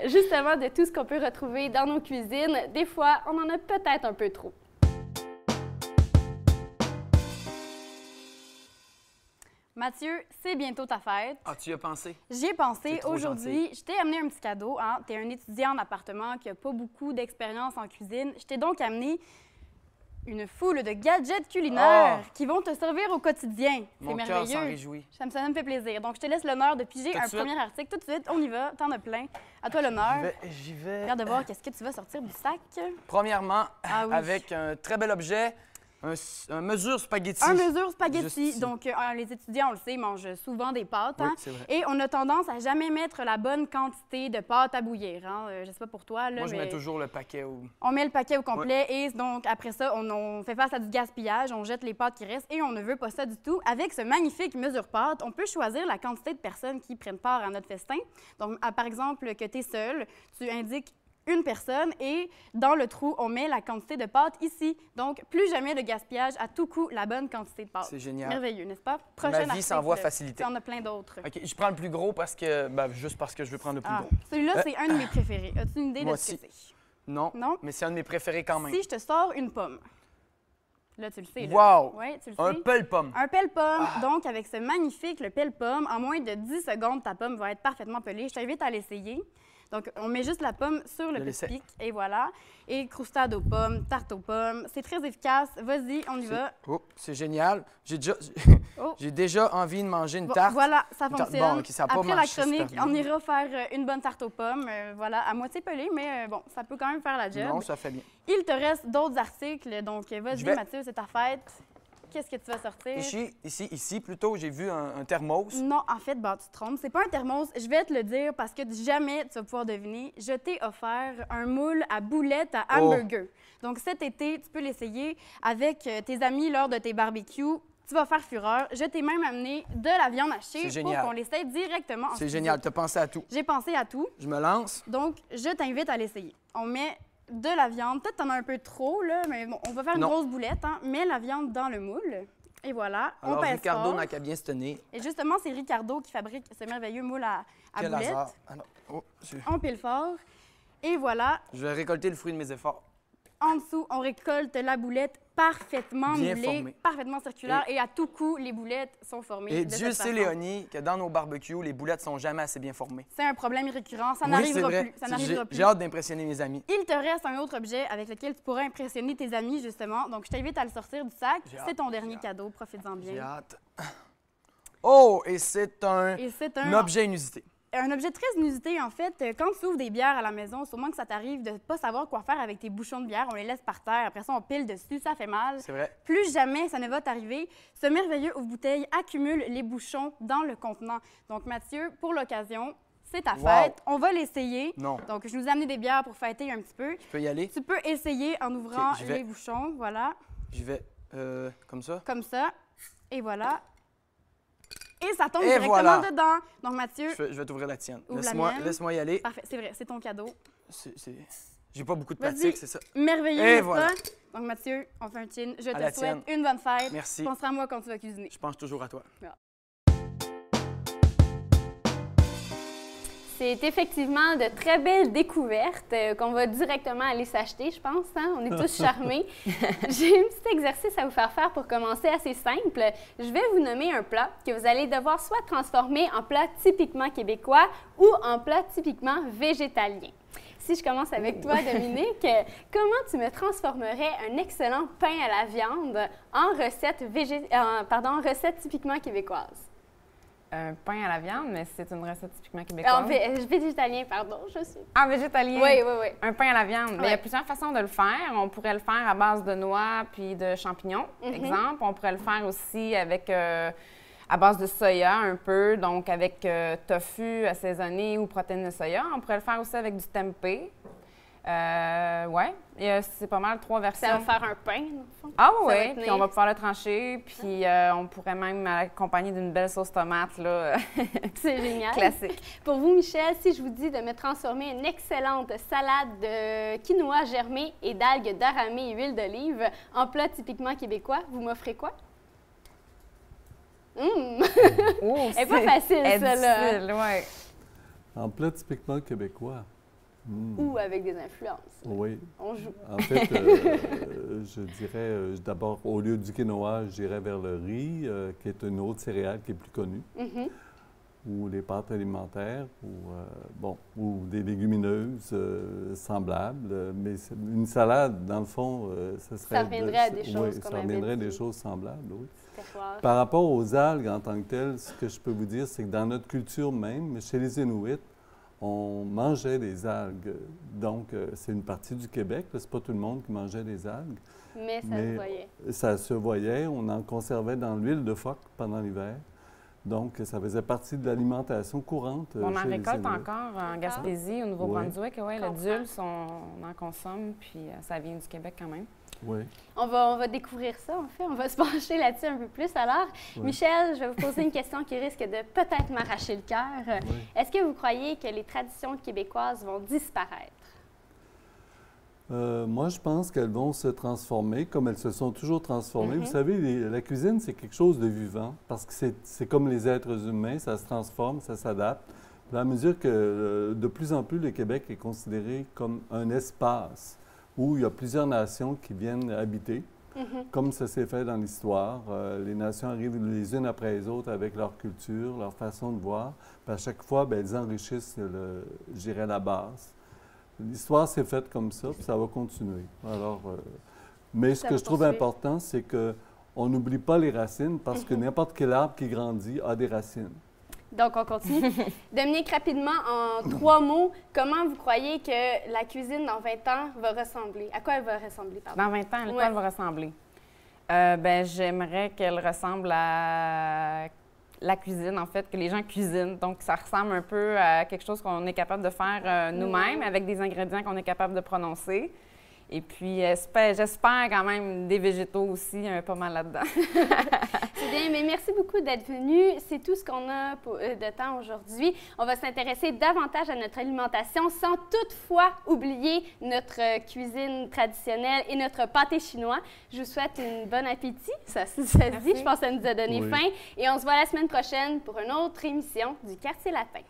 Justement, de tout ce qu'on peut retrouver dans nos cuisines, des fois, on en a peut-être un peu trop. Mathieu, c'est bientôt ta fête. Ah, tu y as pensé? J'y ai pensé aujourd'hui. Je t'ai amené un petit cadeau. Hein? Tu es un étudiant en appartement qui n'a pas beaucoup d'expérience en cuisine. Je t'ai donc amené une foule de gadgets culinaires qui vont te servir au quotidien. C'est merveilleux. Mon cœur s'en réjouit. Ça me fait plaisir. Donc, je te laisse l'honneur de piger un premier article. Tout de suite, on y va. T'en as plein. À toi l'honneur. J'y vais. Regarde de voir qu'est-ce que tu vas sortir du sac. Premièrement, avec un très bel objet, un mesure spaghetti. Un mesure spaghetti. Donc, les étudiants, on le sait, mangent souvent des pâtes. Oui, hein? c'est vrai. Et on a tendance à jamais mettre la bonne quantité de pâte à bouillir. Hein? Je sais pas pour toi. Là, moi, je mets toujours le paquet au... On met le paquet au complet et donc, après ça, on fait face à du gaspillage. On jette les pâtes qui restent et on ne veut pas ça du tout. Avec ce magnifique mesure pâte, on peut choisir la quantité de personnes qui prennent part à notre festin. Donc, par exemple, que tu es seul, tu indiques une personne et dans le trou, on met la quantité de pâte ici. Donc, plus jamais de gaspillage, à tout coup, la bonne quantité de pâte. C'est génial. Merveilleux, n'est-ce pas? Ma vie s'en voit facilité. Il y en a plein d'autres. OK, je prends le plus gros parce que, juste parce que je veux prendre le plus gros. Celui-là, c'est un de mes préférés. As-tu une idée de ce que c'est? Non, mais c'est un de mes préférés quand même. Si je te sors une pomme, là, tu le sais. Wow! Ouais, tu le sais. Un pelle-pomme. Un pelle-pomme. Donc, avec ce magnifique le pelle-pomme, en moins de 10 secondes, ta pomme va être parfaitement pelée. Je t'invite à l'essayer. Donc, on met juste la pomme sur le petit pic, et voilà. Et croustade aux pommes, tarte aux pommes. C'est très efficace. Vas-y, on y va. Oh, c'est génial. J'ai déjà envie de manger une tarte. Voilà, ça fonctionne. Bon, OK, ça a pas Après marché, la chronique, super on ira faire une bonne tarte aux pommes. Voilà, à moitié pelée, mais bon, ça peut quand même faire la job. Non, ça fait bien. Il te reste d'autres articles. Donc, vas-y, Mathieu, c'est ta fête. Qu'est-ce que tu vas sortir? Ici plutôt, j'ai vu un thermos. Non, en fait, tu te trompes. C'est pas un thermos. Je vais te le dire parce que jamais tu vas pouvoir deviner. Je t'ai offert un moule à boulettes à hamburger. Donc, cet été, tu peux l'essayer avec tes amis lors de tes barbecues. Tu vas faire fureur. Je t'ai même amené de la viande hachée pour qu'on l'essaye directement en C'est génial. Tu as pensé à tout. J'ai pensé à tout. Je me lance. Donc, je t'invite à l'essayer. On met de la viande. Peut-être que t'en as un peu trop, là, mais bon, on va faire une grosse boulette. Hein. Mets la viande dans le moule. Et voilà, alors, on pèse Ricardo n'a qu'à bien se tenir. Et justement, c'est Ricardo qui fabrique ce merveilleux moule à Quel boulettes. hasard. Alors, on pile fort. Et voilà. Je vais récolter le fruit de mes efforts. En dessous, on récolte la boulette parfaitement moulée, parfaitement circulaire et à tout coup, les boulettes sont formées. Et Dieu sait, Léonie, que dans nos barbecues, les boulettes sont jamais assez bien formées. C'est un problème récurrent, ça n'arrivera plus. Ça n'arrivera plus. J'ai hâte d'impressionner mes amis. Il te reste un autre objet avec lequel tu pourras impressionner tes amis, justement. Donc, je t'invite à le sortir du sac. C'est ton dernier cadeau, profites-en bien. J'ai hâte. Oh, et c'est un objet inusité. Un objet très inusité, en fait. Quand tu ouvres des bières à la maison, sûrement que ça t'arrive de ne pas savoir quoi faire avec tes bouchons de bière. On les laisse par terre. Après ça, on pile dessus. Ça fait mal. C'est vrai. Plus jamais ça ne va t'arriver. Ce merveilleux ouvre-bouteille accumule les bouchons dans le contenant. Donc, Mathieu, pour l'occasion, c'est ta fête. On va l'essayer. Non. Donc, je nous ai amené des bières pour fêter un petit peu. Je peux y aller? Tu peux essayer en ouvrant les bouchons. Voilà. J'y vais comme ça? Comme ça. Et voilà. Et ça tombe directement dedans. Donc, Mathieu... Je vais t'ouvrir la tienne. Laisse-moi y aller. Parfait, c'est vrai, c'est ton cadeau. J'ai pas beaucoup de pratique, c'est ça. Merveilleux, n'est-ce pas? Donc, Mathieu, on fait un chin. Je te souhaite une bonne fête. Merci. Tu penseras à moi quand tu vas cuisiner. Je pense toujours à toi. Voilà. C'est effectivement de très belles découvertes qu'on va directement aller s'acheter, je pense. Hein? On est tous charmés. J'ai un petit exercice à vous faire pour commencer assez simple. Je vais vous nommer un plat que vous allez devoir soit transformer en plat typiquement québécois ou en plat typiquement végétalien. Si je commence avec toi, Dominique, comment tu me transformerais un excellent pain à la viande en recette typiquement québécoise? Un pain à la viande, mais c'est une recette typiquement québécoise. Végétalien, pardon, je suis. Ah, végétalien? Oui. Un pain à la viande. Mais il y a plusieurs façons de le faire. On pourrait le faire à base de noix puis de champignons, exemple. On pourrait le faire aussi avec à base de soya un peu, donc avec tofu assaisonné ou protéines de soya. On pourrait le faire aussi avec du tempeh. C'est pas mal 3 versions. Ça va faire un pain, dans le fond. Ah oui, puis on va pouvoir le trancher, puis on pourrait même l'accompagner d'une belle sauce tomate, là. C'est génial. Classique. Pour vous, Michel, si je vous dis de me transformer une excellente salade de quinoa germée et d'algues d'aramé et huile d'olive en plat typiquement québécois, vous m'offrez quoi? Oh, c'est pas facile, celle-là. Ouais. En plat typiquement québécois. Ou avec des influences. Oui. On joue. En fait, je dirais d'abord, au lieu du quinoa, j'irais vers le riz, qui est une autre céréale qui est plus connue, ou les pâtes alimentaires, ou des légumineuses semblables. Mais une salade, dans le fond, ce serait... Ça reviendrait à des choses oui, qu'on ça avait reviendrait à dit. des choses semblables, oui. Terroir. Par rapport aux algues en tant que telles, ce que je peux vous dire, c'est que dans notre culture même, chez les Inuits, on mangeait des algues. Donc, c'est une partie du Québec. Ce n'est pas tout le monde qui mangeait des algues. Mais ça se voyait. Ça se voyait. On en conservait dans l'huile de phoque pendant l'hiver. Donc, ça faisait partie de l'alimentation courante. On en chez les récolte Inuits. encore en Gaspésie, au Nouveau-Brunswick. Oui, le dulce, on en consomme, puis ça vient du Québec quand même. Oui. On va découvrir ça, en fait. On va se pencher là-dessus un peu plus. Alors, Michel, je vais vous poser une question qui risque de peut-être m'arracher le cœur. Est-ce que vous croyez que les traditions québécoises vont disparaître? Moi, je pense qu'elles vont se transformer comme elles se sont toujours transformées. Vous savez, la cuisine, c'est quelque chose de vivant parce que c'est comme les êtres humains, ça se transforme, ça s'adapte. À la mesure que de plus en plus le Québec est considéré comme un espace où il y a plusieurs nations qui viennent habiter, comme ça s'est fait dans l'histoire. Les nations arrivent les unes après les autres avec leur culture, leur façon de voir. Puis à chaque fois, bien, elles enrichissent, je dirais, la base. L'histoire s'est faite comme ça, puis ça va continuer. Alors, mais ce que je trouve important, c'est qu'on n'oublie pas les racines parce que n'importe quel arbre qui grandit a des racines. Donc, on continue. Dominique, rapidement, en 3 mots, comment vous croyez que la cuisine dans 20 ans va ressembler? À quoi elle va ressembler, pardon? Dans 20 ans, à quoi elle va ressembler? Bien, j'aimerais qu'elle ressemble à la cuisine, en fait, que les gens cuisinent. Donc, ça ressemble un peu à quelque chose qu'on est capable de faire nous-mêmes avec des ingrédients qu'on est capable de prononcer. Et puis, j'espère quand même des végétaux aussi, pas mal là-dedans. C'est bien, mais merci beaucoup d'être venu. C'est tout ce qu'on a de temps aujourd'hui. On va s'intéresser davantage à notre alimentation sans toutefois oublier notre cuisine traditionnelle et notre pâté chinois. Je vous souhaite un bon appétit. Ça se dit, je pense que ça nous a donné faim. Et on se voit la semaine prochaine pour une autre émission du Quartier Latin.